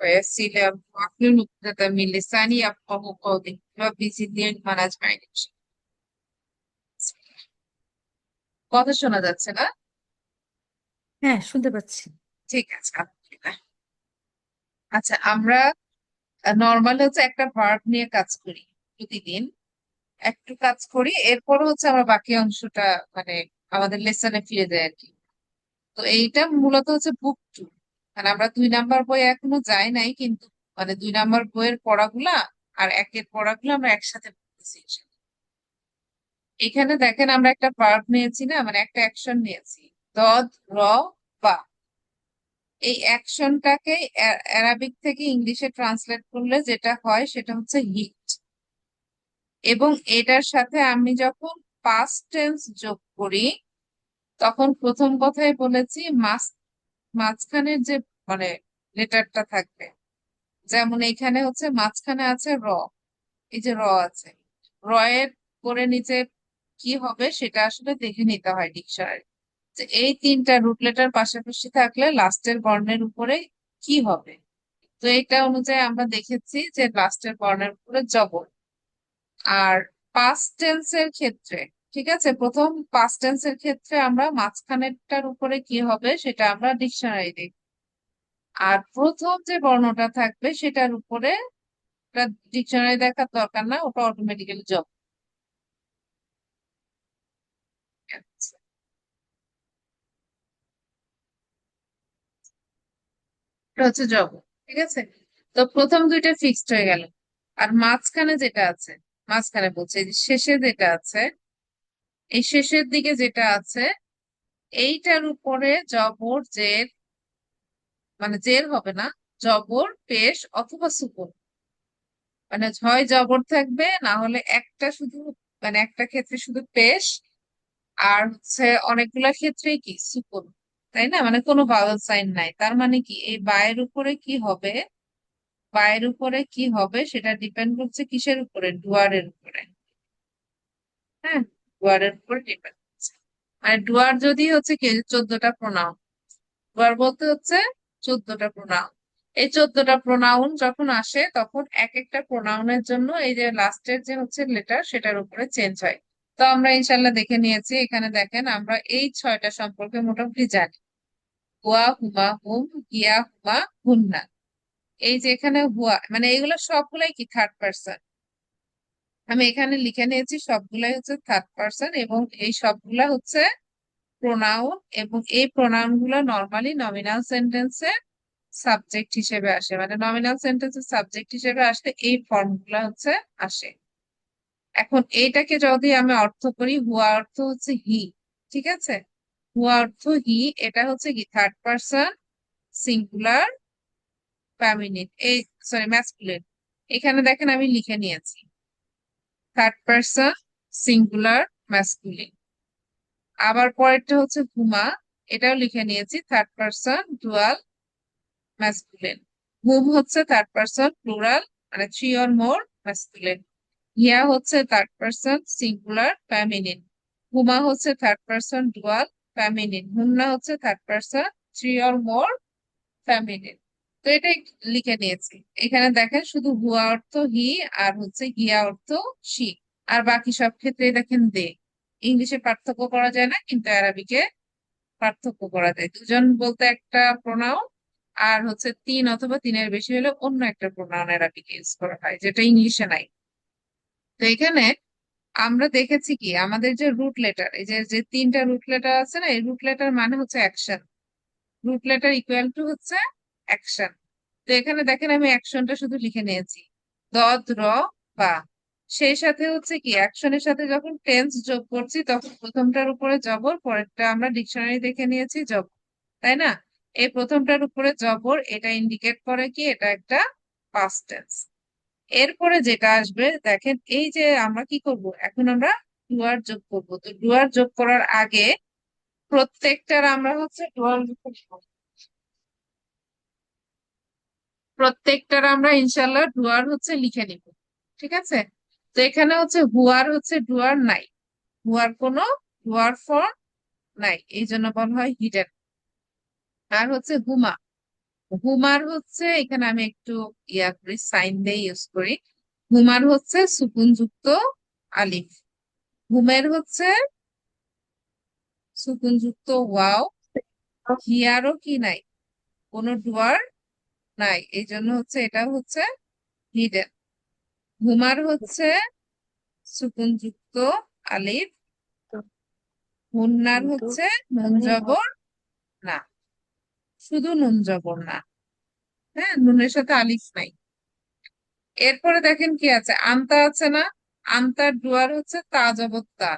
ويسير واحلل عقدة من لساني يفقهوا قولي رب زدني علما أجمعين কথা শোনা যাচ্ছে না? হ্যাঁ, শুনতে পাচ্ছি। ঠিক আছে, আলহামদুলিল্লাহ। আচ্ছা, আমরা নর্মাল হচ্ছে একটা ভার্ব নিয়ে কাজ করি প্রতিদিন, একটু কাজ করি, এরপর হচ্ছে আমরা বাকি অংশটা মানে আমাদের লেসনে ফিরে যাই আর কি। তো এইটা মূলত হচ্ছে বুক টু, মানে আমরা 2 নাম্বার বই এখনো যাই নাই, কিন্তু মানে 2 নাম্বার বইয়ের পড়াগুলা আর একের পড়াগুলো আমরা একসাথে পড়তেছি। এখানে দেখেন আমরা একটা ভার্ব নিয়েছি না, মানে একটা অ্যাকশন নিয়েছি, দদ র বা। এই অ্যাকশনটাকে অ্যারাবিক থেকে ইংলিশে ট্রান্সলেট করলে যেটা হয় সেটা হচ্ছে হিট। এবং এটার সাথে আমি যখন পাস্ট টেন্স যোগ করি, তখন প্রথম কথাই বলেছি মাঝখানের যে মানে লেটারটা থাকবে, যেমন এখানে হচ্ছে মাঝখানে আছে র, এই যে র আছে, র এর করে নিচে কি হবে সেটা আসলে দেখে নিতে হয় ডিকশনারি, যে এই 3টা রুট লেটার পাশাপাশি থাকলে লাস্টের বর্ণের উপরে কি হবে। তো এটা অনুযায়ী আমরা দেখেছি যে লাস্টের বর্ণের উপরে জবর। আর পাস্ট টেন্সের ক্ষেত্রে, ঠিক আছে, প্রথম পাস্ট টেন্সের ক্ষেত্রে আমরা মাঝখানেরটার উপরে কি হবে সেটা আমরা ডিকশনারি দেখি। আর প্রথম যে বর্ণটা থাকবে সেটার উপরে ডিকশনারি দেখার দরকার না, ওটা অটোমেটিক্যালি জব। এটা হচ্ছে জব, ঠিক আছে। তো প্রথম দুইটা ফিক্সড হয়ে গেল। আর মাঝখানে যেটা আছে, মাঝখানে বলছে এই যে শেষে যেটা আছে, এই শেষের দিকে যেটা আছে, এইটার উপরে জবর জের, মানে জের হবে না, জবর পেশ অথবা সুকুন, মানে হয় জবর থাকবে, না হলে একটা শুধু, মানে একটা ক্ষেত্রে শুধু পেশ, আর হচ্ছে অনেকগুলা ক্ষেত্রেই কি সুকুন, তাই না, মানে কোনো ভাওয়েল সাইন নাই। তার মানে কি এই বায়ের উপরে কি হবে, বায়ের উপরে কি হবে সেটা ডিপেন্ড করছে কিসের উপরে, ডুয়ারের উপরে। হ্যাঁ, ডুয়ারের উপরে ডিপেন্ড করছে। মানে ডুয়ার যদি হচ্ছে কি 14টা প্রোনাউন, ডুয়ার বলতে হচ্ছে 14টা প্রোনাউন। এই 14টা প্রোনাউন যখন আসে তখন এক একটা প্রোনাউনের জন্য এই যে লাস্টের যে হচ্ছে লেটার সেটার উপরে চেঞ্জ হয়। তো আমরা ইনশাল্লাহ দেখে নিয়েছি, এখানে দেখেন আমরা এই 6টা সম্পর্কে মোটামুটি জানি। হুয়া, হুমা, হুম, গিয়া, হুমা, হুন্না। এই যে এখানে হুয়া, মানে এগুলো সবগুলাই কি থার্ড পার্সন, আমি এখানে লিখে নিয়েছি সবগুলাই হচ্ছে থার্ড পার্সন, এবং এই সবগুলা হচ্ছে প্রোনাউন। এবং এই প্রোনাউন গুলো নর্মালি নমিনাল সেন্টেন্সে সাবজেক্ট হিসেবে আসে, মানে নমিনাল সেন্টেন্সের সাবজেক্ট হিসেবে আসলে এই ফর্ম গুলা হচ্ছে আসে। এখন এইটাকে যদি আমি অর্থ করি, হুয়া অর্থ হচ্ছে হি, ঠিক আছে, হুয়া অর্থ হি, এটা হচ্ছে কি থার্ড পার্সন সিঙ্গুলার ফেমিনিন, এই সরি ম্যাসকুলিন। এখানে দেখেন আমি লিখে নিয়েছি থার্ড পার্সন সিঙ্গুলার ম্যাসকুলিন। আবার পরেরটা হচ্ছে হুমা, এটাও লিখে নিয়েছি থার্ড পার্সন ডুয়াল ম্যাসকুলিন। হুম হচ্ছে থার্ড পার্সন প্লুরাল, মানে 3 or more ম্যাসকুলিন। হিয়া হচ্ছে থার্ড পার্সন সিঙ্গুলার ফেমিনিন। হুমা হচ্ছে থার্ড পার্সন ডুয়াল ফেমিনিন। হুন্না হচ্ছে third person 3 or more feminine. তো এটাই লিখে নিয়েছি। এখানে দেখেন শুধু হুয়া অর্থ হি, আর হচ্ছে হিয়া অর্থ শি। আর বাকি সব ক্ষেত্রে দেখেন দে। ইংলিশে পার্থক্য করা যায় না, কিন্তু আরবিকে পার্থক্য করা যায়। দুজন বলতে একটা প্রোনাউন, আর হচ্ছে 3 অথবা 3-এর বেশি হলে অন্য একটা প্রোনাউন আরবিকে ইউজ করা হয়, যেটা ইংলিশে নাই। তো এখানে আমরা দেখেছি কি আমাদের যে রুট লেটার, এই যে যে 3টা রুট লেটার আছে না, এই রুট লেটার মানে হচ্ছে action. Root letter equal to হচ্ছে অ্যাকশন। তো এখানে দেখেন আমি অ্যাকশনটা শুধু লিখে নিয়েছি, দদ র বা। সেই সাথে হচ্ছে কি অ্যাকশনের সাথে যখন টেন্স যোগ করছি তখন প্রথমটার উপরে জবর, পরেরটা আমরা ডিকশনারি দেখে নিয়েছি জবর, তাই না। এই প্রথমটার উপরে জবর, এটা ইন্ডিকেট করে কি এটা একটা পাস্ট টেন্স। এরপরে যেটা আসবে দেখেন, এই যে আমরা কি করব, এখন আমরা ডুয়ার যোগ করব। তো ডুয়ার যোগ করার আগে প্রত্যেকটার আমরা হচ্ছে ডুয়ার, প্রত্যেকটার আমরা ইনশাল্লাহ ডুয়ার হচ্ছে লিখে নিব, ঠিক আছে। তো এখানে হচ্ছে হুয়ার হচ্ছে ডুয়ার নাই, হুয়ার কোনো ডুয়ার ফর্ম নাই, এই জন্য বলা হয় হিডেন। আর হচ্ছে হুমা, হুমার হচ্ছে, এখানে আমি একটু ইয়া করি, সাইন দিয়ে ইউজ করি। হুমার হচ্ছে সুকুনযুক্ত আলিফ। হুমের হচ্ছে সুকুনযুক্ত ওয়াও। হিয়ারও কি নাই, কোনো ডুয়ার নাই, এই জন্য হচ্ছে এটা হচ্ছে হিডেন। হুমার হচ্ছে সুকুনযুক্ত আলিফ। হুন্নার কিন্তু হচ্ছে নুন আমি জবর না, শুধু নুন জবর না, হ্যাঁ, নুনের সাথে আলিফ নাই। এরপরে দেখেন কি আছে, আন্তা আছে না, আন্তার ডুয়ার হচ্ছে তা জবর তা।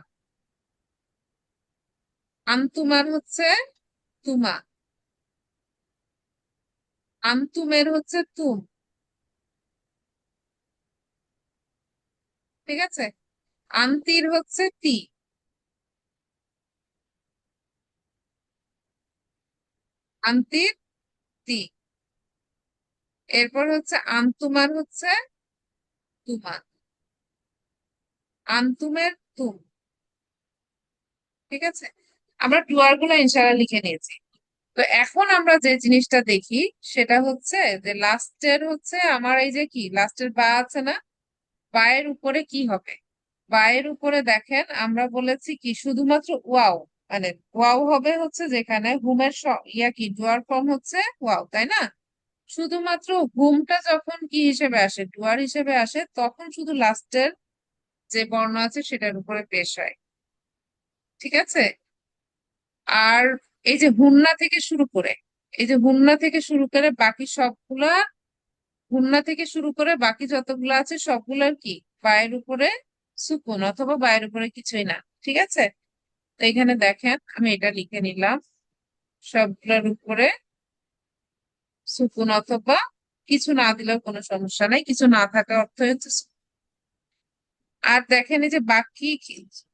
আন্তুমার হচ্ছে তুমা। আন্তুমের হচ্ছে তুম। ঠিক আছে। আন্তির হচ্ছে তি। আন্তির তি। এরপর হচ্ছে আন্তুমার হচ্ছে তুমা। আন্তুমের তুম। ঠিক আছে, আমরা ডুয়ার গুলো ইনশাআল্লাহ লিখে নিয়েছি। তো এখন আমরা যে জিনিসটা দেখি সেটা হচ্ছে যে লাস্টের হচ্ছে আমার এই যে কি লাস্টের বা আছে না, বায়ের উপরে কি হবে। বায়ের উপরে দেখেন আমরা বলেছি কি শুধুমাত্র ওয়াও, মানে ওয়াও হবে হচ্ছে যেখানে হুমের ইয়া কি ডুয়ার ফর্ম হচ্ছে ওয়াও, তাই না? শুধুমাত্র হুমটা যখন কি হিসেবে আসে, ডুয়ার হিসেবে আসে, তখন শুধু লাস্টের যে বর্ণ আছে সেটার উপরে পেশ হয়। ঠিক আছে। আর এই যে হুন্না থেকে শুরু করে, এই যে হুন্না থেকে শুরু করে বাকি সবগুলা, হুন্না থেকে শুরু করে বাকি যতগুলো আছে সবগুলোর কি বায়ের উপরে সুকুন, অথবা বায়ের উপরে কিছুই না। ঠিক আছে। তো এখানে দেখেন আমি এটা লিখে নিলাম, সবগুলোর উপরে সুকুন, অথবা কিছু না দিলেও কোনো সমস্যা নাই, কিছু না থাকা অর্থ হচ্ছে আর দেখেন এই যে বাকি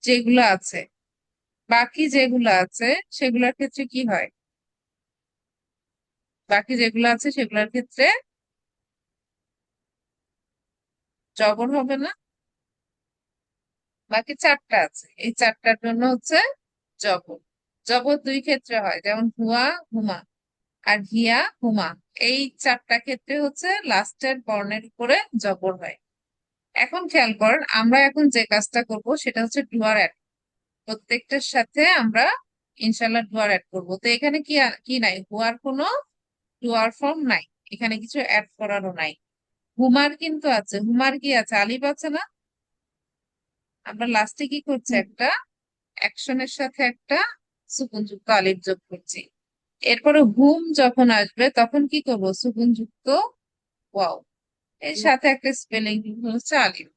যেগুলো আছে, বাকি যেগুলো আছে সেগুলোর ক্ষেত্রে কি হয়, বাকি যেগুলো আছে সেগুলোর ক্ষেত্রে জবর হবে না। বাকি চারটা আছে, এই চারটার জন্য হচ্ছে জবর। জবর দুই ক্ষেত্রে হয়, যেমন হুয়া হুমা আর হিয়া হুমা। এই চারটা ক্ষেত্রে হচ্ছে লাস্টের বর্ণের উপরে জবর হয়। এখন খেয়াল করেন, আমরা এখন যে কাজটা করব সেটা হচ্ছে ডুয়ার অ্যাড। প্রত্যেকটার সাথে আমরা ইনশাল্লাহ ডুয়ার অ্যাড করব। তো এখানে কি কি নাই, হুয়ার কোনো ডুয়ার ফর্ম নাই, এখানে কিছু অ্যাড করারও নাই। হুমার কিন্তু আছে, হুমার কি আছে, আলিফ আছে না। আমরা লাস্টে কি করছি, একটা অ্যাকশনের সাথে একটা সুকুনযুক্ত আলিফ যোগ করছি। এরপরে হুম যখন আসবে তখন কি করব, সুকুনযুক্ত ওয়াও, এর সাথে একটা স্পেলিং হচ্ছে আলিফ।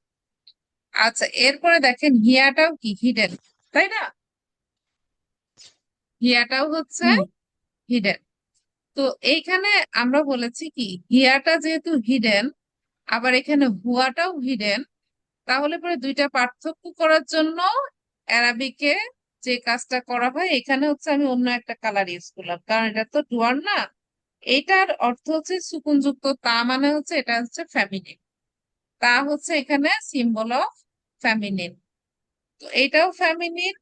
আচ্ছা, এরপরে দেখেন হিয়াটাও কি হিডেন, তাই না? হিয়াটাও হচ্ছে হুম হিডেন। তো এইখানে আমরা বলেছি কি, হিয়াটা যেহেতু হিডেন, আবার এখানে হুয়াটাও হিডেন, তাহলে পরে দুইটা পার্থক্য করার জন্য অ্যারাবিকে যে কাজটা করা হয়, এখানে হচ্ছে আমি অন্য একটা কালার ইউজ করলাম, কারণ এটা তো ডুয়ার না। এটার অর্থ হচ্ছে সুকুনযুক্ত তা, মানে হচ্ছে এটা হচ্ছে ফ্যামিলিন। তা হচ্ছে এখানে সিম্বল অফ ফ্যামিলিন। তো এটাও ফ্যামিলিন।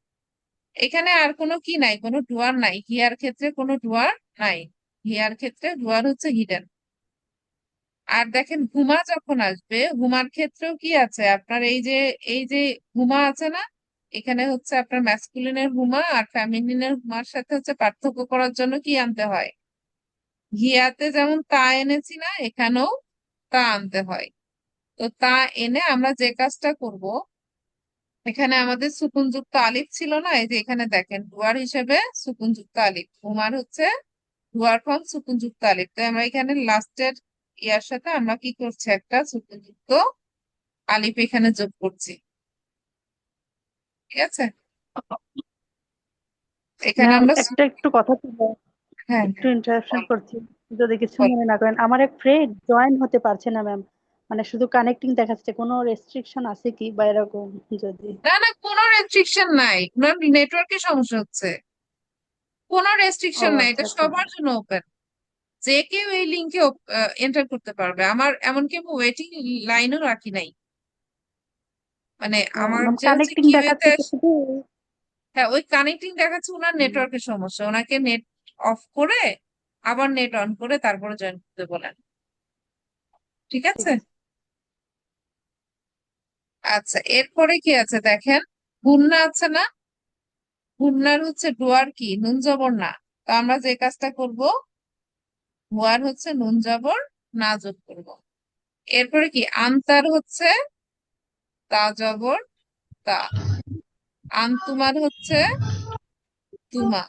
এখানে আর কোনো কি নাই, কোনো ডুয়ার নাই, হিয়ার ক্ষেত্রে কোনো ডুয়ার নাই। হিয়ার ক্ষেত্রে ডুয়ার হচ্ছে হিডেন। আর দেখেন হুমা যখন আসবে, হুমার ক্ষেত্রেও কি আছে আপনার, এই যে হুমা আছে না, এখানে হচ্ছে আপনার ম্যাসকুলিনের হুমা আর ফ্যামিলিনের হুমার সাথে হচ্ছে পার্থক্য করার জন্য কি আনতে হয়, হিয়াতে যেমন তা এনেছি না, এখানেও তা আনতে হয়। তো তা এনে আমরা যে কাজটা করব, এখানে আমাদের সুকুনযুক্ত আলিফ ছিল না, এই যে এখানে দেখেন ডুয়ার হিসেবে সুকুনযুক্ত আলিফ, হুমার হচ্ছে ডুয়ার ফর্ম সুকুনযুক্ত আলিফ। তো আমরা এখানে লাস্টের ইয়ার সাথে আমরা কি করছি, একটা সুকুনযুক্ত আলিফ এখানে যোগ করছি। ঠিক আছে। এখানে ম্যাম, আমরা একটা একটু কথা ছিল, হ্যাঁ একটু হ্যাঁ, ইন্টারাপশন বল করছি, যদি কিছু বল। মনে না করেন। আমার এক ফ্রেন্ড জয়েন হতে পারছে না ম্যাম, মানে শুধু কানেক্টিং দেখাচ্ছে, কোনো রেস্ট্রিকশন আছে কি বা এরকম যদি। না না, কোনো রেস্ট্রিকশন নাই, ওনার নেটওয়ার্কের সমস্যা হচ্ছে। কোনো ও রেস্ট্রিকশন নাই, আচ্ছা এটা আচ্ছা। সবার জন্য ওপেন। যে কেউ এই লিঙ্কে এন্টার করতে পারবে, আমার এমনকি আমি ওয়েটিং লাইনও রাখি নাই। মানে ও আমার ম্যাম, যে হচ্ছে কানেক্টিং কিউএতে, দেখাচ্ছে কি শুধু? হ্যাঁ ওই কানেক্টিং দেখাচ্ছে, ওনার হুম, নেটওয়ার্কের সমস্যা, ওনাকে নেট অফ করে আবার নেট অন করে তারপরে জয়েন করতে বলেন। ঠিক ঠিক আছে? আছে। আচ্ছা, এরপরে কি আছে দেখেন, গুন্না আছে না? গুন্নার হচ্ছে ডুয়ার কি, নুন জবর না। তো আমরা যে কাজটা করব, হুয়ার হচ্ছে নুন জবর না যোগ করব। এরপরে কি, আনতার হচ্ছে তা জবর তা। আনতুমার হচ্ছে তুমা।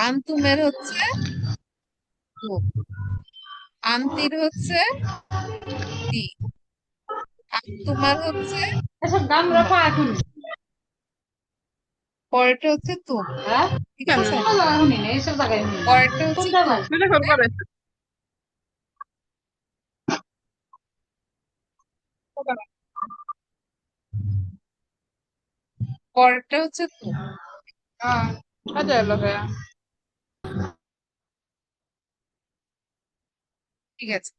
আনতুমের হচ্ছে তুম। আন্তির হচ্ছে তি। আনতুমার হচ্ছে এসব দাম তুমা। রাখা এখন। পরেরটা হচ্ছে তুম। হ্যাঁ, ঠিক কেন আছে? এখনই নেই এইসব জায়গায় নেই। পরেরটা হচ্ছে কোনটা তুম। ভাই সেটা কল করে। পরেরটা হচ্ছে তুম। হ্যাঁ, আচ্ছা লোকে। ঠিক আছে,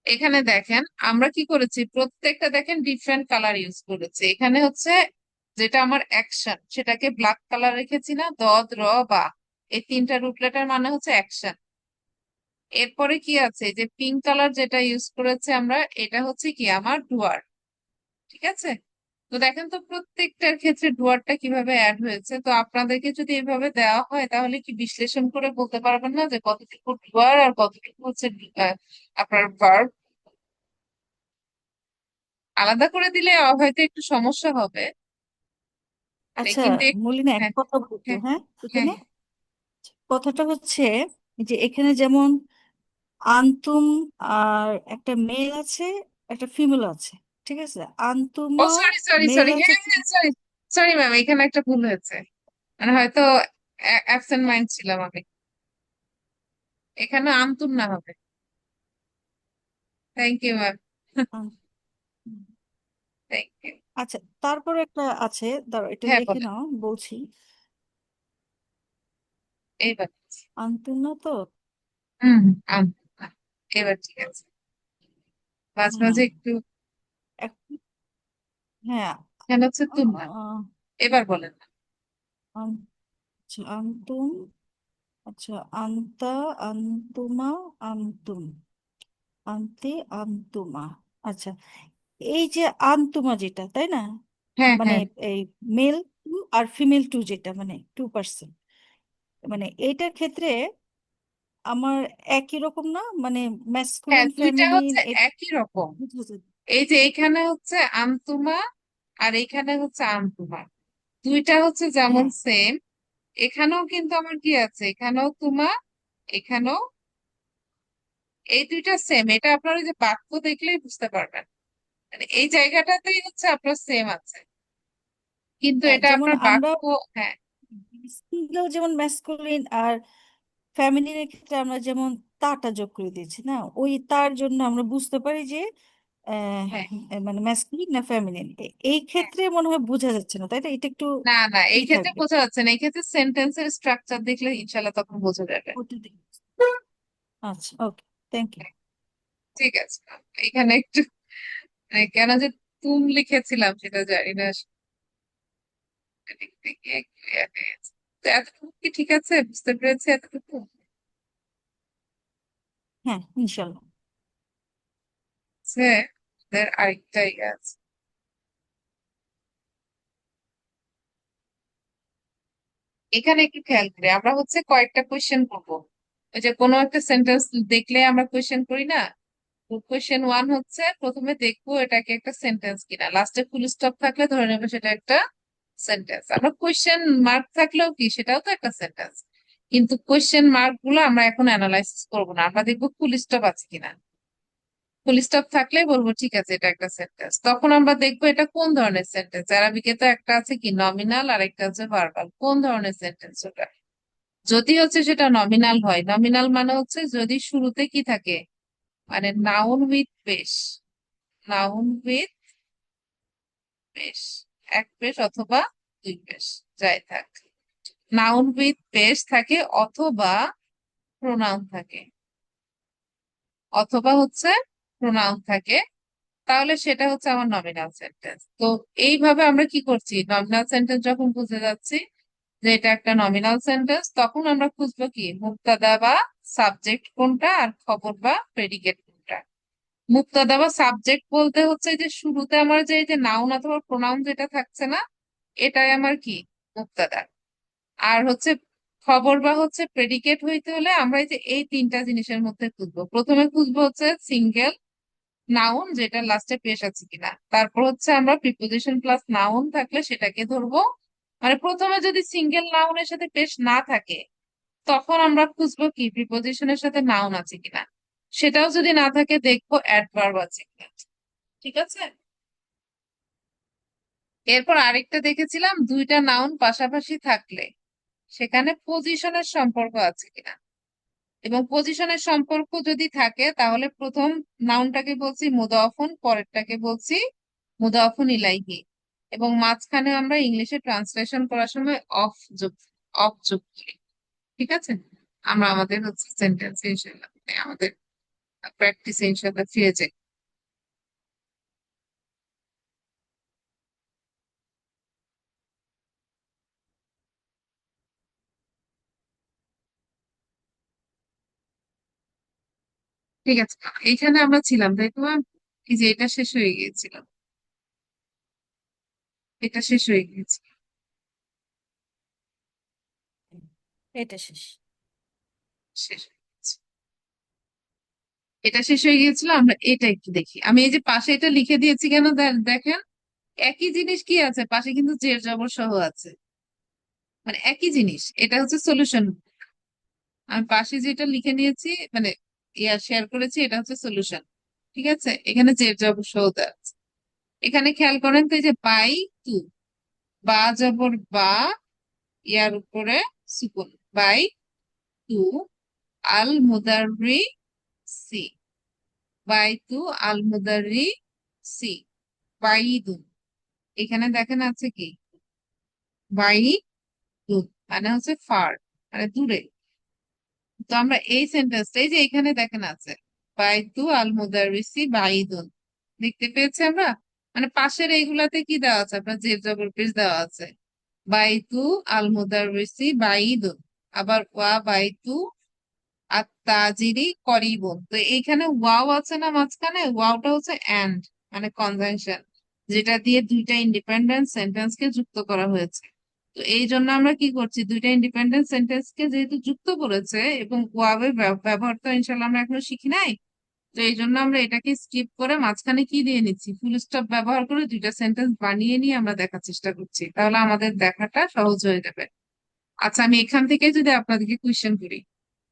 এখানে দেখেন আমরা কি করেছি, প্রত্যেকটা দেখেন ডিফারেন্ট কালার ইউজ করেছি। এখানে হচ্ছে যেটা আমার অ্যাকশন সেটাকে ব্ল্যাক কালার রেখেছি না, দ, দ্র, বা। এই তিনটা রুট লেটার মানে হচ্ছে অ্যাকশন। এরপরে কি আছে, যে পিঙ্ক কালার যেটা ইউজ করেছে আমরা, এটা হচ্ছে কি আমার ডুয়ার। ঠিক আছে? তো দেখেন তো প্রত্যেকটার ক্ষেত্রে ডুয়ারটা কিভাবে অ্যাড হয়েছে। তো আপনাদেরকে যদি এভাবে দেওয়া হয় তাহলে কি বিশ্লেষণ করে বলতে পারবেন না যে কতটুকু ডুয়ার আর কতটুকু হচ্ছে আপনার ভার্ব? আলাদা করে দিলে হয়তো একটু সমস্যা হবে। মানে আচ্ছা, কিন্তু মলিনা একটা হ্যাঁ, কথা বলতো, হ্যাঁ, হ্যাঁ হ্যাঁ, এখানে কথাটা হচ্ছে যে এখানে যেমন আন্তুম আর একটা মেল আছে, একটা ফিমেল আছে, ঠিক আছে? ও আন্তুমা সরি সরি মেল সরি, আছে। হ্যাঁ হ্যাঁ সরি, সরি ম্যাম, এখানে একটা ভুল হয়েছে। মানে হয়তো অ্যাবসেন্ট মাইন্ড ছিলাম আমি। এখানে আন্তুম না হবে। Thank you ma'am. Um- thank you. আচ্ছা, তারপরে একটা আছে, দাঁড়াও এটা হ্যাঁ লিখে বলেন, নাও, বলছি। এইবার। আন্তুম না তো? হুম, আন্তুম না। এবার ঠিক আছে, মাঝে হুম, মাঝে একটু। এক- হ্যাঁ। এখানে হচ্ছে তুম না। আহ, এবার বলেন। আম- আচ্ছা, আন্তুম, আচ্ছা, আন্তা, আন্তুমা, আন্তুম, আন্তে, আন্তুমা। আচ্ছা, এই যে আন্তুমা যেটা, তাই না? হ্যাঁ মানে হ্যাঁ এই মেল টু আর ফিমেল টু, যেটা মানে 2%, মানে এইটার ক্ষেত্রে আমার একই রকম না, মানে হ্যাঁ, ম্যাসকুলিন দুইটা ফেমিনিন হচ্ছে একই রকম। বুঝা যায়। এই যে এখানে হচ্ছে আন্তুমা আর এখানে হচ্ছে আন্তুমা, দুইটা হচ্ছে যেমন হ্যাঁ, সেম। এখানেও কিন্তু আমার কি আছে, এখানেও তুমা, এখানেও, এই দুইটা সেম। এটা আপনার ওই যে বাক্য দেখলেই বুঝতে পারবেন, মানে এই জায়গাটাতেই হচ্ছে আপনার সেম আছে, কিন্তু হ্যাঁ, এটা যেমন আপনার আমরা বাক্য। হ্যাঁ সিঙ্গেল যেমন ম্যাসকুলিন আর ফ্যামিলির ক্ষেত্রে আমরা যেমন তাটা যোগ করে দিয়েছি না, ওই তার জন্য আমরা বুঝতে পারি যে আহ, হ্যাঁ মানে ম্যাসকুলিন না ফ্যামিলিন। এই হ্যাঁ। ক্ষেত্রে মনে হয় বোঝা যাচ্ছে না, তাই না? এটা একটু না না, এই ই ক্ষেত্রে থাকবে। বোঝা যাচ্ছে না, এই ক্ষেত্রে সেন্টেন্সের স্ট্রাকচার দেখলে ইনশাল্লাহ তখন বোঝা যাবে। ওটা দেখি। আচ্ছা, ওকে, থ্যাংক ইউ। ঠিক আছে, এখানে একটু মানে কেন যে তুম লিখেছিলাম সেটা জানি না আসলে, লিখতে গিয়ে একটু ইয়ে হয়ে গেছে। তো এতটুকু কি ঠিক আছে, বুঝতে পেরেছি এতটুকু? হ্যাঁ, ইনশাল্লাহ। আছে, ওদের আরেকটা ইয়ে আছে। এখানে একটু খেয়াল করি, আমরা হচ্ছে কয়েকটা কোয়েশ্চেন করবো। ওই যে কোনো একটা সেন্টেন্স দেখলে আমরা কোয়েশ্চেন করি না। কোয়েশ্চেন ওয়ান হচ্ছে প্রথমে দেখবো এটাকে একটা সেন্টেন্স কিনা, লাস্টে ফুল স্টপ থাকলে ধরে নেবো সেটা একটা সেন্টেন্স। আমরা কোয়েশ্চেন মার্ক থাকলেও কি সেটাও তো একটা সেন্টেন্স। কিন্তু কোয়েশ্চেন মার্ক গুলো আমরা এখন অ্যানালাইসিস করবো না, আমরা দেখবো ফুল স্টপ আছে কিনা। ফুল স্টপ থাকলে বলবো ঠিক আছে এটা একটা সেন্টেন্স, তখন আমরা দেখবো এটা কোন ধরনের সেন্টেন্স। অ্যারাবিকে তো একটা আছে কি নমিনাল আর একটা হচ্ছে ভার্বাল, কোন ধরনের সেন্টেন্স ওটা। যদি হচ্ছে সেটা নমিনাল হয়, নমিনাল মানে হচ্ছে যদি শুরুতে কি থাকে, মানে noun with base, noun with base, এক বেস অথবা দুই বেস, যাই থাক, নাউন উইথ বেস থাকে অথবা প্রোনাউন থাকে, অথবা হচ্ছে প্রোনাউন থাকে, তাহলে সেটা হচ্ছে আমার নমিনাল সেন্টেন্স। তো এইভাবে আমরা কি করছি, নমিনাল সেন্টেন্স যখন বুঝে যাচ্ছি যে এটা একটা নমিনাল সেন্টেন্স, তখন আমরা খুঁজবো কি মুক্তাদা বা সাবজেক্ট কোনটা আর খবর বা প্রেডিকেট কোনটা। মুক্তাদা বা সাবজেক্ট বলতে হচ্ছে যে শুরুতে আমার যে এই যে নাউন অথবা প্রোনাউন যেটা থাকছে না, এটাই আমার কি মুক্তাদা। আর হচ্ছে খবর বা হচ্ছে প্রেডিকেট হইতে হলে আমরা এই যে এই তিনটা জিনিসের মধ্যে খুঁজবো। প্রথমে খুঁজবো হচ্ছে সিঙ্গেল নাউন যেটা লাস্টে পেশ আছে কিনা, তারপর হচ্ছে আমরা প্রিপোজিশন প্লাস নাউন থাকলে সেটাকে ধরবো। মানে প্রথমে যদি সিঙ্গেল নাউনের সাথে পেশ না থাকে, তখন আমরা খুঁজবো কি প্রিপোজিশনের সাথে নাউন আছে কিনা। সেটাও যদি না থাকে দেখবো অ্যাডভার্ব আছে কিনা। ঠিক আছে। এরপর আরেকটা দেখেছিলাম দুইটা নাউন পাশাপাশি থাকলে সেখানে পজিশনের সম্পর্ক আছে কিনা। এবং পজিশনের সম্পর্ক যদি থাকে তাহলে প্রথম নাউনটাকে বলছি মুদাফুন, পরেরটাকে বলছি মুদাফুন ইলাইহি। এবং মাঝখানে আমরা ইংলিশে ট্রান্সলেশন করার সময় অফ যোগ করি। ঠিক আছে। আমরা আমাদের হচ্ছে সেন্টেন্স ইনশাল্লাহ মানে আমাদের প্র্যাকটিস ইনশাল্লাহ ফিরে যাই। ঠিক আছে, এইখানে আমরা ছিলাম তাই তো ma'am? এই যে এটা শেষ হয়ে গিয়েছিল, এটা শেষ হয়ে গিয়েছে। এটা শেষ। শেষ হয়ে গেছে। এটা শেষ হয়ে গিয়েছিল, আমরা এটা একটু দেখি। আমি এই যে পাশে এটা লিখে দিয়েছি কেন দেখেন, একই জিনিস কি আছে পাশে কিন্তু জের জবর সহ আছে। মানে একই জিনিস, এটা হচ্ছে সলিউশন। আমি পাশে যেটা লিখে নিয়েছি মানে শেয়ার করেছি এটা হচ্ছে সলিউশন। ঠিক আছে, এখানে জের জবর সহ দেওয়া আছে। এখানে খেয়াল করেন তো এই যে বাই টু, বা জবর বা, ইয়ার উপরে সুকুন, বাই টু আল মুদাররি সি, বাই টু আল মুদাররি সি, বাইদুন। এখানে দেখেন আছে কি বাই দূর, মানে হচ্ছে ফার, মানে দূরে। তো আমরা এই সেন্টেন্সটা এই যে এখানে দেখেন আছে বাইতু আল মুদাররিসি বাইদুন, দেখতে পেয়েছি আমরা। মানে পাশের এইগুলাতে কি দেওয়া আছে আপনার জের জবর পেশ দেওয়া আছে বাইতু আল মুদাররিসি বাইদুন। আবার ওয়া বাইতু আত-তাজিরি করিবুন। তো এইখানে ওয়াও আছে না মাঝখানে, ওয়াওটা হচ্ছে এন্ড মানে কনজাংশন, যেটা দিয়ে দুইটা ইন্ডিপেন্ডেন্ট সেন্টেন্স কে যুক্ত করা হয়েছে। তো এই জন্য আমরা কি করছি, দুইটা ইন্ডিপেন্ডেন্ট সেন্টেন্স কে যেহেতু যুক্ত করেছে এবং ওয়াবের ব্যবহার তো ইনশাল্লাহ আমরা এখনো শিখি নাই, তো এই জন্য আমরা এটাকে স্কিপ করে মাঝখানে কি দিয়ে নিচ্ছি ফুল স্টপ ব্যবহার করে দুইটা সেন্টেন্স বানিয়ে নিয়ে আমরা দেখার চেষ্টা করছি, তাহলে আমাদের দেখাটা সহজ হয়ে যাবে। আচ্ছা, আমি এখান থেকে যদি আপনাদেরকে কোয়েশ্চেন করি,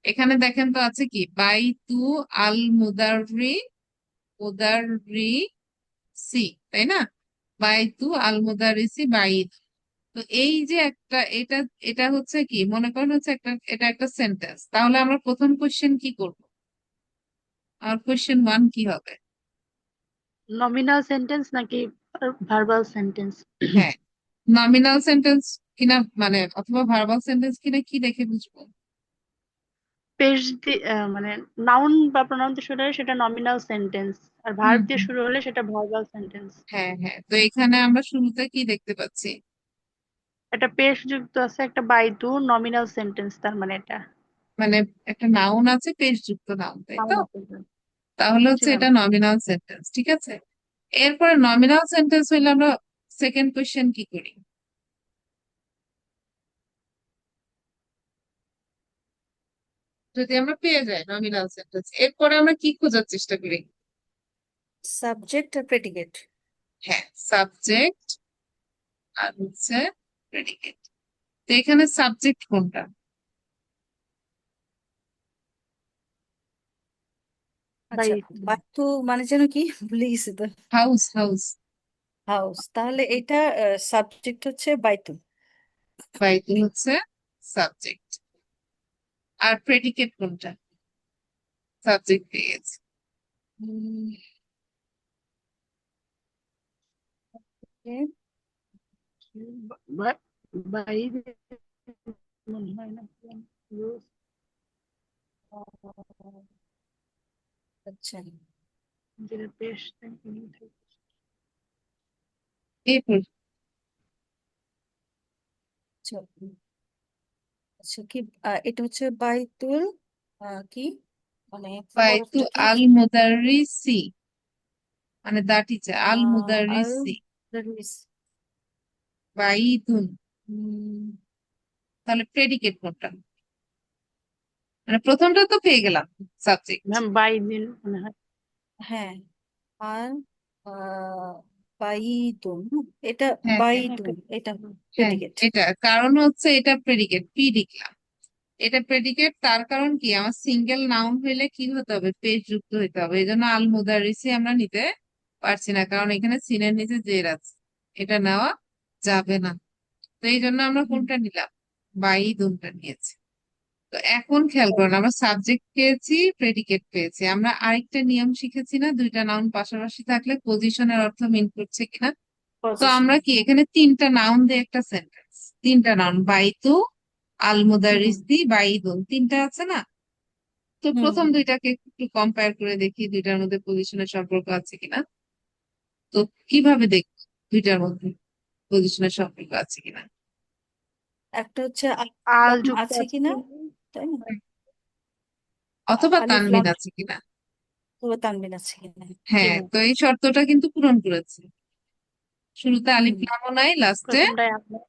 এখানে দেখেন তো আছে কি বাই তু আল মুদাররি, মুদাররি সি, তাই না? বাই তু আল মুদারিসি বাইদ। তো এই যে একটা এটা, এটা হচ্ছে কি মনে করেন হচ্ছে একটা, এটা একটা সেন্টেন্স, তাহলে আমরা প্রথম কোশ্চেন কি করব? আর কোশ্চেন ওয়ান কি হবে? নমিনাল সেন্টেন্স নাকি ভার্বাল সেন্টেন্স? হ্যাঁ, নমিনাল সেন্টেন্স কিনা মানে অথবা ভার্বাল সেন্টেন্স কিনা কি দেখে বুঝবো? পেশ দিয়ে মানে নাউন বা প্রোনাউন দিয়ে শুরু হলে সেটা নমিনাল সেন্টেন্স, আর হুম ভার্ব দিয়ে হুম। শুরু হলে সেটা ভার্বাল সেন্টেন্স। হ্যাঁ হ্যাঁ, তো এখানে আমরা শুরুতে কি দেখতে পাচ্ছি? একটা পেশ যুক্ত আছে, একটা বাই টু নমিনাল সেন্টেন্স, তার মানে এটা মানে একটা নাউন আছে পেশ যুক্ত নাউন, তাই তো? নাউন আছে। তাহলে জি হচ্ছে ম্যাম। এটা নমিনাল সেন্টেন্স। ঠিক আছে, এরপরে নমিনাল সেন্টেন্স হইলে আমরা সেকেন্ড কোশ্চেন কি করি? যদি আমরা পেয়ে যাই নমিনাল সেন্টেন্স, এরপরে আমরা কি খোঁজার চেষ্টা করি? সাবজেক্ট আর প্রেডিকেট। হ্যাঁ, সাবজেক্ট আর হচ্ছে প্রেডিকেট। তো এখানে সাবজেক্ট কোনটা? বাই আচ্ছা, বাস্তু মানে যেন কি ভুলে গেছি তো। House, house. হাউস, তাহলে এটা সাবজেক্ট হচ্ছে বাইতুল। বাইতে হচ্ছে সাবজেক্ট। আর প্রেডিকেট কোনটা? সাবজেক্ট পেয়ে গেছি। উম, বাই মনে হয় না, আচ্ছা যেটা পেশ থাকে। এরপর আচ্ছা। আচ্ছা কি এটা হচ্ছে বাইতুল কি মানে বাইতু হরফটা কি আল মুদাররিসি, মানে দা টিচার, আল আল মুদাররিসি। দারিস বাইতুন, তাহলে প্রেডিকেট কোনটা? মানে প্রথমটা তো পেয়ে গেলাম, সাবজেক্ট। ম্যাম বাই দিন মনে হয়। হ্যাঁ আর বাইতুন এটা হ্যাঁ হ্যাঁ বাইতুন এটা হ্যাঁ, প্রেডিকেট। এটা কারণ হচ্ছে এটা প্রেডিকেট, পি লিখলাম। এটা প্রেডিকেট, তার কারণ কি, আমার সিঙ্গেল নাউন হইলে কি হতে হবে, পেশ যুক্ত হইতে হবে। এই জন্য আল মুদারিসি আমরা নিতে পারছি না, কারণ এখানে সিনের নিচে জের আছে, এটা নেওয়া যাবে না। তো এই জন্য আমরা কোনটা নিলাম, বাইদুনটা নিয়েছি। তো এখন খেয়াল করুন, আমরা সাবজেক্ট পেয়েছি, প্রেডিকেট পেয়েছি। আমরা আরেকটা নিয়ম শিখেছি না, দুইটা নাউন পাশাপাশি থাকলে পজিশনের অর্থ মিন করছে কিনা। তো পজিশন। আমরা কি এখানে তিনটা নাউন দিয়ে একটা সেন্টেন্স, তিনটা নাউন, বাইতু, আল হুম মুদারিসি, বাইদুন, তিনটা আছে না। তো হুম প্রথম হুম। দুইটাকে একটু কম্পেয়ার করে দেখি দুইটার মধ্যে পজিশনের সম্পর্ক আছে কিনা। তো কিভাবে দেখব দুইটার মধ্যে পজিশনের সম্পর্ক আছে কিনা? একটা হচ্ছে আল আলিফ যুক্ত আছে আছে কিনা, কিনা? তাই না? অথবা আলিফ তানবিন লাম আছে কিনা। ও তানবিন আছে কিনা। জি হ্যাঁ, ম্যাম। তো এই শর্তটা কিন্তু পূরণ করেছে। শুরুতে হুম আলিফ লামও নাই, লাস্টে প্রথমটাই আপনার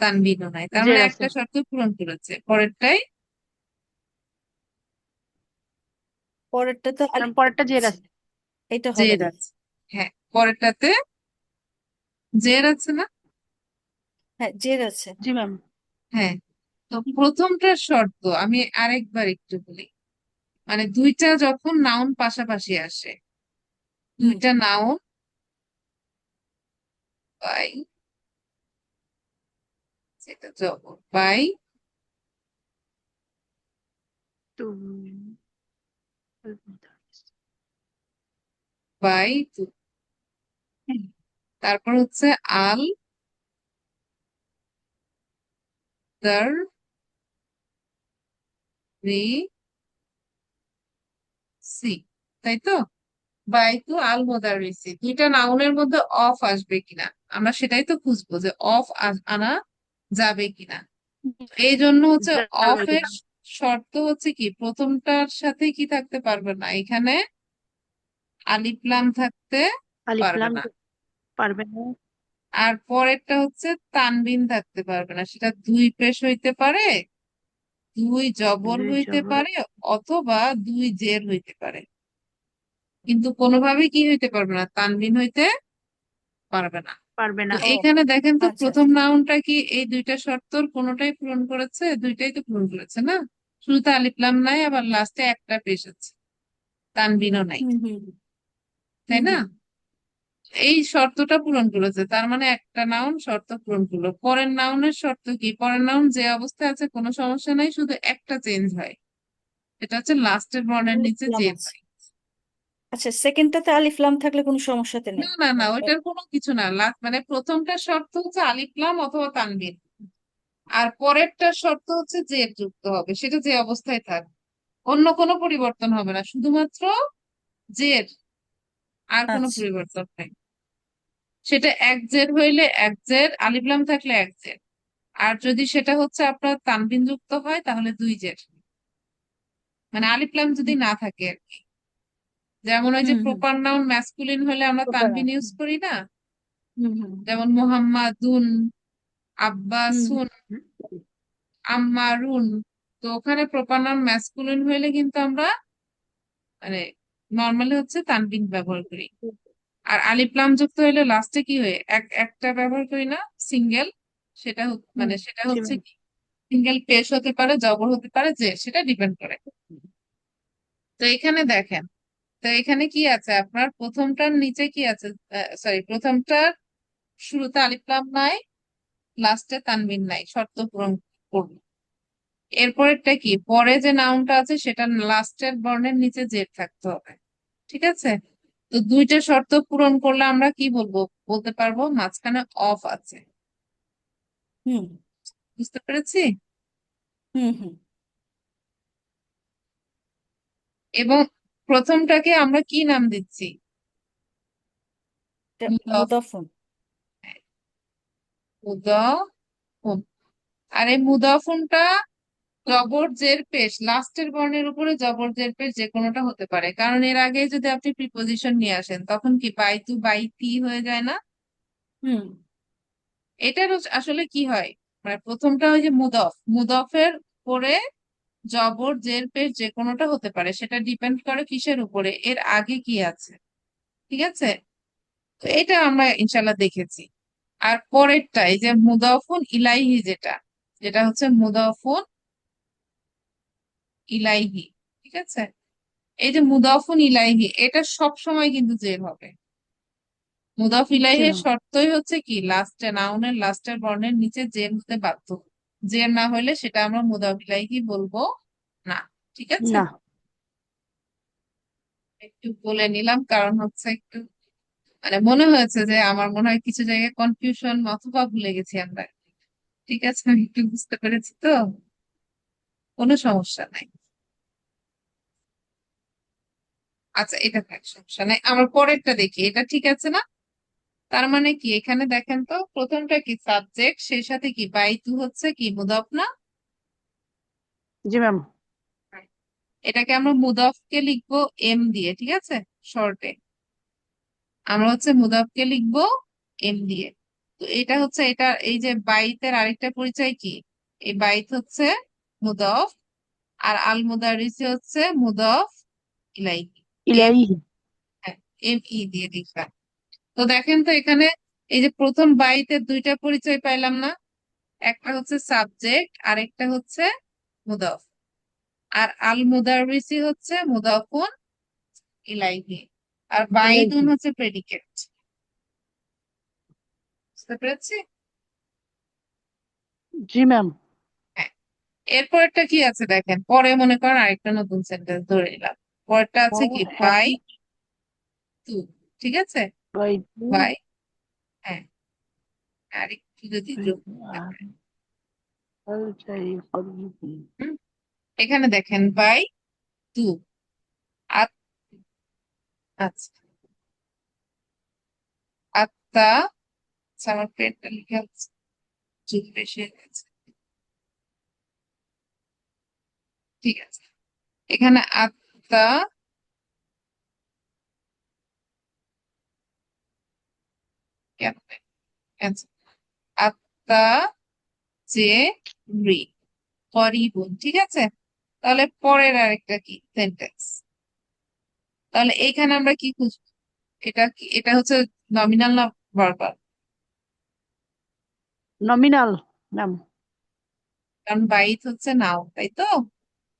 তানবিনও নাই, তার মানে জের আছে। একটা শর্ত পূরণ করেছে। পরেরটাই পরেরটা তো ম্যাম আলিফ লাম পরেরটা জের আছে, আছে। এটা হবে জের না। আছে। হ্যাঁ, পরেরটাতে জের আছে না। হ্যাঁ জের আছে। জি ম্যাম। হ্যাঁ, তো প্রথমটার শর্ত আমি আরেকবার একটু বলি। মানে দুইটা যখন নাউন পাশাপাশি আসে, হুম দুইটা নাউন বাই, সেটা জবর বাই, তো বাই টু, তারপর হচ্ছে আল দার রি সি, তাই তো। বাই টু আল মোদারিসি, দুইটা নাউনের মধ্যে অফ আসবে কিনা, আমরা সেটাই তো খুঁজবো, যে অফ আনা যাবে কিনা। এই জন্য হচ্ছে অফ যাবে এর কিনা? শর্ত হচ্ছে কি, প্রথমটার সাথে কি থাকতে পারবে না, এখানে আলিফ লাম থাকতে আলিফ পারবে লাম না। পারবে না। আর পরেরটা হচ্ছে তানবিন থাকতে পারবে না, সেটা দুই পেশ হইতে পারে, দুই জবর দুই হইতে জবর পারে, অথবা দুই জের হইতে পারে। কিন্তু কোনোভাবেই কি হইতে পারবে না, তানবিন হইতে পারবে না। পারবে তো না। ও এইখানে দেখেন তো, আচ্ছা প্রথম আচ্ছা। নাউনটা কি এই দুইটা শর্তর কোনোটাই পূরণ করেছে? দুইটাই তো পূরণ করেছে না। শুরুতে আলিফ লাম নাই, আবার লাস্টে একটা পেশ আছে, তানবিনও নাই, হুম হুম তাই হুম না। হুম। এই শর্তটা পূরণ করেছে, তার মানে একটা নাউন শর্ত পূরণ করলো। পরের নাউনের শর্ত কি, পরের নাউন যে অবস্থায় আছে কোনো সমস্যা নাই, শুধু একটা চেঞ্জ হয়, এটা হচ্ছে লাস্টের বর্ণের আলিফ নিচে লাম জের আছে। হয়। আচ্ছা সেকেন্ডটাতে আলিফ লাম থাকলে কোনো সমস্যাতে না নেই। না না, ওইটার কোনো কিছু না। মানে প্রথমটা শর্ত হচ্ছে আলিফ লাম অথবা তানবিন, আর পরেরটা শর্ত হচ্ছে জের যুক্ত হবে, সেটা যে অবস্থায় থাক, অন্য কোনো পরিবর্তন হবে না, শুধুমাত্র জের, আর কোনো আচ্ছা পরিবর্তন নেই। সেটা এক জের হইলে এক জের, আলিফ লাম থাকলে এক জের। আর যদি সেটা হচ্ছে আপনার তানবিন যুক্ত হয় তাহলে দুই জের, মানে আলিফ লাম যদি না থাকে আর কি। যেমন ওই যে হুম হুম। প্রপার নাউন ম্যাসকুলিন হলে আমরা প্রপার তানবিন ইউজ করি না, হুম হুম যেমন মুহাম্মাদুন, হুম হুম। আব্বাসুন, আম্মারুন। তো ওখানে প্রপার নাউন ম্যাসকুলিন হইলে কিন্তু আমরা মানে নর্মালি হচ্ছে তানবিন ব্যবহার করি। আর আলিফ লাম যুক্ত হইলে লাস্টে কি হয়, একটা ব্যবহার করি না, সিঙ্গেল। সেটা হুম, মানে সেটা জি হচ্ছে ম্যাম। কি, সিঙ্গেল পেশ হতে পারে, জবর হতে পারে, যে সেটা ডিপেন্ড করে। তো এখানে দেখেন, তো এখানে কি আছে, আপনার প্রথমটার নিচে কি আছে, সরি, প্রথমটার শুরুতে আলিফ লাম নাই, লাস্টে তানবিন নাই, শর্ত পূরণ করবো। এরপরেরটা কি, পরে যে নাউনটা আছে সেটা লাস্টের বর্ণের নিচে জেড থাকতে হবে, ঠিক আছে। তো দুইটা শর্ত পূরণ করলে আমরা কি বলবো, বলতে পারবো মাঝখানে অফ আছে। হুম বুঝতে পেরেছি। হুম হুম। এবং প্রথমটাকে আমরা কি নাম দিচ্ছি, এটা মুদাফ, মুদাফুন। মুদাফুন। আর এই মুদাফুনটা জবর জের পেশ লাস্টের বর্ণের উপরে জবর জের পেশ যে কোনোটা হতে পারে, কারণ এর আগে যদি আপনি প্রিপোজিশন নিয়ে আসেন তখন কি বাইতু বাইতি হয়ে যায় না? হুম। এটার আসলে কি হয়, মানে প্রথমটা ওই যে মুদফ, মুদফের পরে জবর জের পেশ যে কোনোটা হতে পারে, সেটা ডিপেন্ড করে কিসের উপরে, এর আগে কি আছে। ঠিক আছে, তো এটা আমরা ইনশাল্লাহ দেখেছি। আর পরেরটা এই যে মুদাফুন ইলাইহি, যেটা যেটা হচ্ছে মুদাফুন ইলাইহি। ঠিক আছে, এই যে মুদাফুন ইলাইহি এটা সব সময় কিন্তু জের হবে। মুদাফ জি ইলাইহির ম্যাম। শর্তই হচ্ছে কি লাস্টে নাউনের লাস্টের বর্ণের নিচে জের হতে বাধ্য। জের না হলে সেটা আমরা মুদাফ ইলাইহি বলবো না। ঠিক আছে, না। একটু বলে নিলাম কারণ হচ্ছে একটু মানে মনে হয়েছে যে আমার মনে হয় কিছু জায়গায় কনফিউশন অথবা ভুলে গেছি আমরা। ঠিক আছে, আমি একটু বুঝতে পেরেছি, তো কোনো সমস্যা নাই। আচ্ছা, এটা থাক, সমস্যা নাই, আমার পরেরটা দেখি, এটা ঠিক আছে না? তার মানে কি, এখানে দেখেন তো প্রথমটা কি সাবজেক্ট, সেই সাথে কি বাইতু হচ্ছে কি মুদাফ না? জি ম্যাম। এটাকে আমরা মুদাফকে লিখবো এম দিয়ে, ঠিক আছে, শর্টে আমরা হচ্ছে মুদাফকে লিখবো এম দিয়ে। তো এটা হচ্ছে, এটা এই যে বাইতের আরেকটা পরিচয় কি, এই বাইত হচ্ছে মুদাফ, আর আল মুদারিসি হচ্ছে মুদাফ ইলাইহি। এম, ইলাইহি। হ্যাঁ, এম ই দিয়ে লিখলাম। তো দেখেন তো এখানে এই যে প্রথম বাইতের দুইটা পরিচয় পাইলাম না, একটা হচ্ছে সাবজেক্ট আর একটা হচ্ছে মুদাফ, আর আল মুদারিসি হচ্ছে মুদাফুন ইলাইহি, আর বাইতুন ইলাইহি। হচ্ছে প্রেডিকেট। বুঝতে পেরেছি? জি ম্যাম। হ্যাঁ, এরপরটা কি আছে দেখেন, পরে মনে করেন আরেকটা নতুন সেন্টেন্স ধরে নিলাম। পরেরটা আছে কি হ্যাভ বাই টু। ঠিক আছে, বাই টু। বাই, হ্যাঁ, আর একটু যদি যোগ করতে পারি। হুম, এখানে দেখেন বাই টু। আচ্ছা, আত্মা, আচ্ছা, আমার পেনটা লিখে আছে, যুগ বেশি হয়ে গেছে। ঠিক আছে, এখানে আত্মা, কেন আচ্ছা, আত্মা যে রি করিবুন। ঠিক আছে, তাহলে পরের আরেকটা কি সেন্টেন্স, তাহলে এইখানে আমরা কি খুঁজবো? এটা কি, এটা হচ্ছে নমিনাল না ভার্বাল? Nominal ma'am. কারণ বাইত হচ্ছে নাও, তাই তো,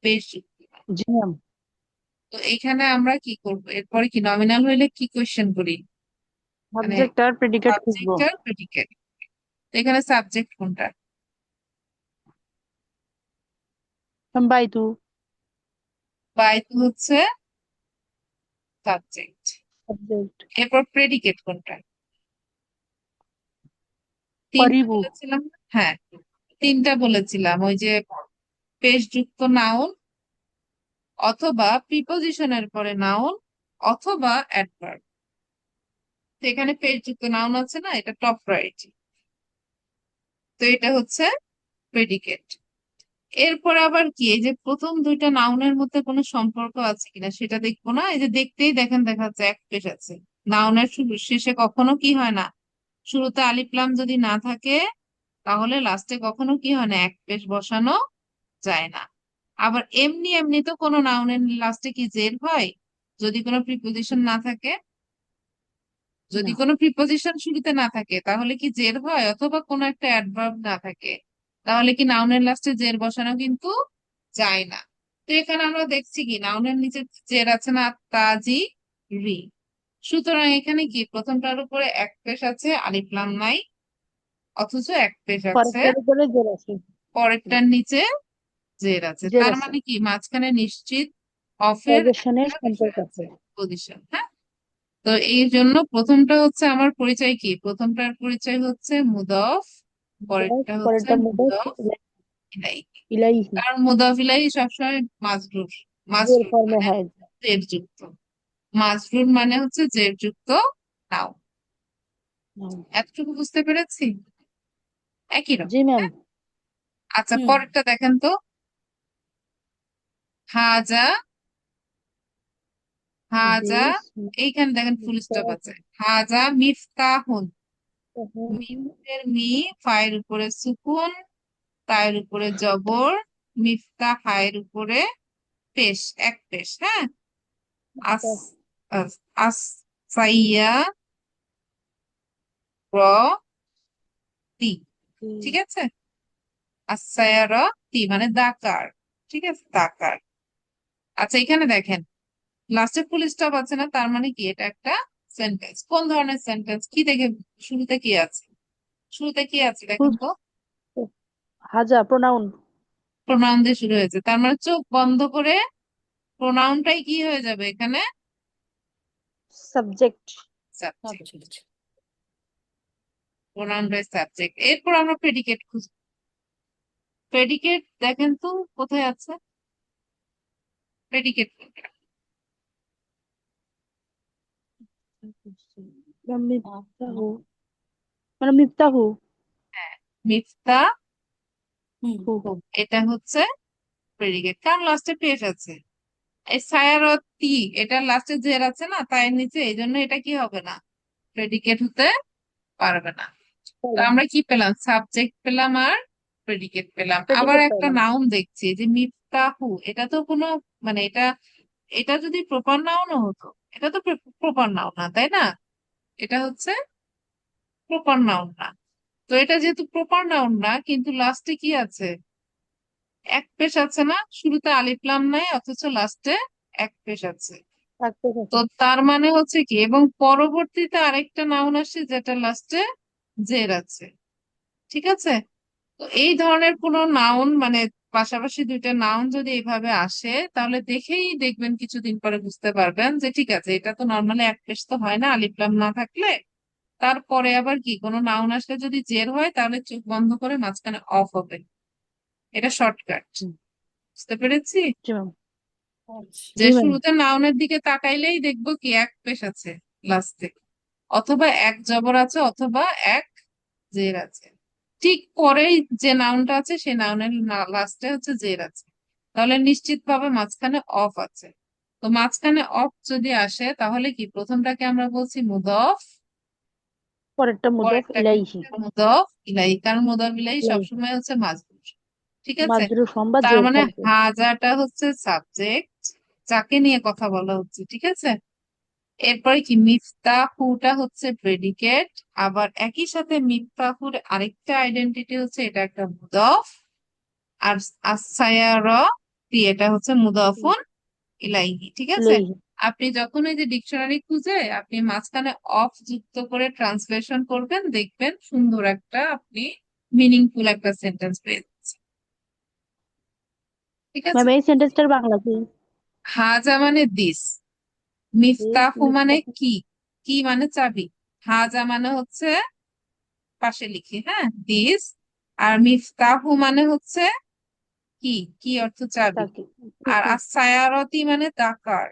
বেশ যুক্ত নাও। জি ম্যাম। তো এইখানে আমরা কি করব, এরপরে কি নমিনাল হইলে কি কোয়েশ্চেন করি, মানে সাবজেক্ট আর প্রেডিকেট খুঁজবো। সাবজেক্ট আর প্রেডিকেট। তো এখানে সাবজেক্ট কোনটা? By two. বাইত হচ্ছে সাবজেক্ট। সাবজেক্ট। এরপর প্রেডিকেট কোনটা? তিনটা করিবু। বলেছিলাম না? হ্যাঁ, তিনটা বলেছিলাম, ওই যে পেশযুক্ত নাউন, অথবা প্রিপোজিশনের পরে নাউন, অথবা অ্যাডভার্ব। তো এখানে পেশযুক্ত নাউন আছে না, এটা টপ প্রায়োরিটি, তো এটা হচ্ছে প্রেডিকেট। এরপর আবার কি, এই যে প্রথম দুইটা নাউনের মধ্যে কোনো সম্পর্ক আছে কিনা সেটা দেখবো না, এই যে দেখতেই দেখেন দেখা যাচ্ছে এক পেশ আছে। নাউনের শুরু শেষে কখনো কি হয় না, শুরুতে আলিফ লাম যদি না থাকে তাহলে লাস্টে কখনো কি হয় না, এক পেশ বসানো যায় না। আবার এমনি এমনি তো কোনো নাউনের লাস্টে কি জের হয় যদি কোনো প্রিপোজিশন না থাকে? যদি না। কোনো প্রিপোজিশন শুরুতে না থাকে তাহলে কি জের হয়, অথবা কোনো একটা অ্যাডভার্ব না থাকে, তাহলে কি নাউনের লাস্টে জের বসানো কিন্তু যায় না। তো এখানে আমরা দেখছি কি নাউনের নিচে জের আছে না, তাজি রি। সুতরাং এখানে কি প্রথমটার উপরে এক পেশ আছে, আলিফ লাম নাই, অথচ এক পেশ আছে, পরেরটার উপরে জোর আছে। পরেরটার নিচে জের আছে, জের তার আছে। মানে কি মাঝখানে নিশ্চিত অফের পজিশনের একটা সম্পর্ক বিষয় আছে। আছে, পজিশন। হ্যাঁ, তো এই জন্য প্রথমটা হচ্ছে আমার পরিচয় কি, প্রথমটার পরিচয় হচ্ছে মুদফ, পরেরটা হচ্ছে পরেরটা মুদাফ মুদফ ইলাইহি। ইলাইহি। কারণ মুদফ ইলাইহি সবসময় মাজরুর, জের মাজরুর ফর্মে মানে হয়। জের যুক্ত, মাজরুর মানে হচ্ছে জের যুক্ত নাও। হুম। এতটুকু বুঝতে পেরেছি? একই জি রকম, ম্যাম। হ্যাঁ? আচ্ছা, হুম পরেরটা দেখেন তো। হাজা, হাজা, দিস এইখানে দেখেন ফুল স্টপ আছে। হাজা মিফতাহুন। মিফতাহুন মিমের মি, ফায়ের উপরে সুকুন, তায়ের উপরে জবর, মিফতাহ হায়ের উপরে পেশ, এক পেশ, হ্যাঁ। আস আস আস সাইয়া র তি, ঠিক আছে। আসায়ারা তি মানে দাকার, ঠিক আছে, দাকার। আচ্ছা, এখানে দেখেন লাস্টে ফুল স্টপ আছে না, তার মানে কি এটা একটা সেন্টেন্স। কোন ধরনের সেন্টেন্স, কি দেখে শুরুতে কি আছে? শুরুতে কি আছে দেখেন তো। হাজা প্রোনাউন প্রোনাউন দিয়ে শুরু হয়েছে, তার মানে চোখ বন্ধ করে প্রোনাউনটাই কি হয়ে যাবে এখানে? Subject subject. সাবজেক্ট। প্রোনাউনটাই সাবজেক্ট। এরপর আমরা প্রেডিকেট খুঁজবো। প্রেডিকেট দেখেন তো কোথায় আছে প্রেডিকেট? মিফতাহু মানে মিফতাহু হ্যাঁ, মিফতা হু হু, এটা হচ্ছে প্রেডিকেট, কারণ লাস্টে পেশ আছে। এই সায়ারতি, এটা লাস্টে জের আছে না তাই নিচে, এই জন্য এটা কি হবে না, প্রেডিকেট হতে পারবে না। তো আমরা কি পেলাম? সাবজেক্ট পেলাম আর প্রেডিকেট পেলাম। আবার প্রেডিকেট একটা পাইলাম। নাউন দেখছি যে মিফতাহু, এটা তো কোনো মানে এটা এটা যদি প্রপার নাউনও হতো, এটা তো প্রপার নাউন না, তাই না? এটা হচ্ছে প্রপার নাউন না। তো এটা যেহেতু প্রপার নাউন না, কিন্তু লাস্টে কি আছে? এক পেশ আছে না, শুরুতে আলিফ লাম নাই অথচ লাস্টে এক পেশ আছে। থাকতে তো থাকে তার মানে হচ্ছে কি, এবং পরবর্তীতে আরেকটা নাউন আসছে যেটা লাস্টে জের আছে, ঠিক আছে। তো এই ধরনের কোনো নাউন মানে পাশাপাশি দুইটা নাউন যদি এইভাবে আসে, তাহলে দেখেই দেখবেন কিছুদিন পরে বুঝতে পারবেন যে ঠিক আছে, এটা তো নর্মালি এক পেশ তো হয় না আলিফ লাম না থাকলে। তারপরে আবার কি, কোনো নাউন আসলে যদি জের হয় তাহলে চোখ বন্ধ করে মাঝখানে অফ হবে। এটা শর্টকাট। হুম, বুঝতে পেরেছি? জি ম্যাম। আচ্ছা। যে জি ম্যাম। শুরুতে নাউনের দিকে তাকাইলেই দেখবো কি এক পেশ আছে লাস্টে, অথবা এক জবর আছে, অথবা এক জের আছে। ঠিক পরেই যে নাউনটা আছে সেই নাউনের লাস্টে হচ্ছে জের আছে, তাহলে নিশ্চিত ভাবে মাঝখানে অফ আছে। তো মাঝখানে অফ যদি আসে তাহলে কি, প্রথমটাকে আমরা বলছি মুদফ, পরেরটা মুদফ পরেরটাকে ইলাইহি। হচ্ছে মুদফ ইলাহি, কারণ মুদফ ইলাহি ইলাইহি সবসময় হচ্ছে মাজরুর, ঠিক আছে। মাজরুর ফর্ম বা তার জের মানে থাকবে। হাজাটা হচ্ছে সাবজেক্ট, যাকে নিয়ে কথা বলা হচ্ছে, ঠিক আছে। এরপরে কি, মিফতাহুটা হচ্ছে প্রেডিকেট। আবার একই সাথে মিফতাহুর আরেকটা আইডেন্টিটি হচ্ছে এটা একটা মুদফ। আর আসায়ারতি, এটা হচ্ছে মুদফুন ইলাইহি, ঠিক আছে। ইলাইহি আপনি যখন এই যে ডিকশনারি খুঁজে আপনি মাঝখানে অফ যুক্ত করে ট্রান্সলেশন করবেন, দেখবেন সুন্দর একটা আপনি মিনিংফুল একটা সেন্টেন্স পেয়ে যাচ্ছেন, ঠিক আছে। ম্যাম এই সেন্টেন্সটার বাংলা কি? হাজা মানে দিস, দিস মিফতাহু মানে মিফতাহু কি, কি মানে চাবি। হাজা মানে হচ্ছে পাশে লিখি, হ্যাঁ, দিস। আর মিফতাহু মানে হচ্ছে কি, কি অর্থ চাবি। চাকি আর কি আসায়ারতি মানে ডাকার,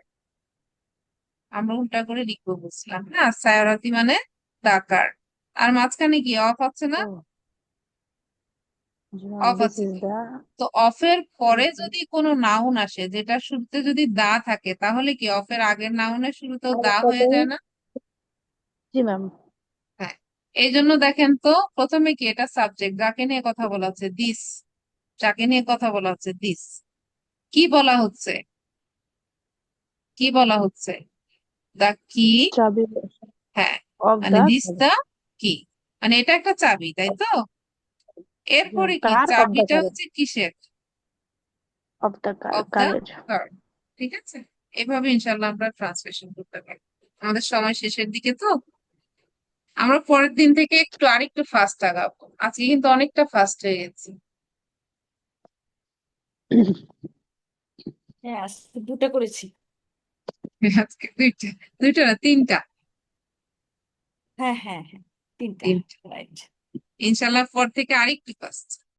আমরা উল্টা করে লিখবো বুঝলাম, হ্যাঁ, আসায়ারতি মানে ডাকার। আর মাঝখানে কি অফ আছে না, ও জি ম্যাম অফ দিস আছে ইজ কি। দা তো অফের পরে যদি কোনো নাউন আসে যেটা শুরুতে যদি দা থাকে, তাহলে কি অফের আগের নাউনের শুরুতেও দা হয়ে আরেকটাতে যায় না? জি ম্যাম হ্যাঁ। এই জন্য দেখেন তো, প্রথমে কি এটা সাবজেক্ট, যাকে নিয়ে কথা বলা হচ্ছে দিস, যাকে নিয়ে কথা বলা হচ্ছে দিস। কি বলা হচ্ছে, কি বলা হচ্ছে? দা কি। চাবি হ্যাঁ, অফ মানে দা দিস দা কি, মানে এটা একটা চাবি, তাই তো। এরপরে কি, কার অফ দা চাবিটা কার হচ্ছে কিসের? Of the car of the কারের কার, ঠিক আছে। এভাবে ইনশাল্লাহ আমরা ট্রান্সলেশন করতে পারি। আমাদের সময় শেষের দিকে তো, আমরা পরের দিন থেকে একটু আরেকটু ফাস্ট আগাবো। আজকে কিন্তু অনেকটা ফাস্ট হয়ে গেছি। হ্যাঁ আজকে দুটা করেছি। আজকে দুইটা, দুইটা না তিনটা, হ্যাঁ হ্যাঁ হ্যাঁ, তিনটা। তিনটা। রাইট। ইনশাল্লাহ পর থেকে আরেকটু ফাস্ট।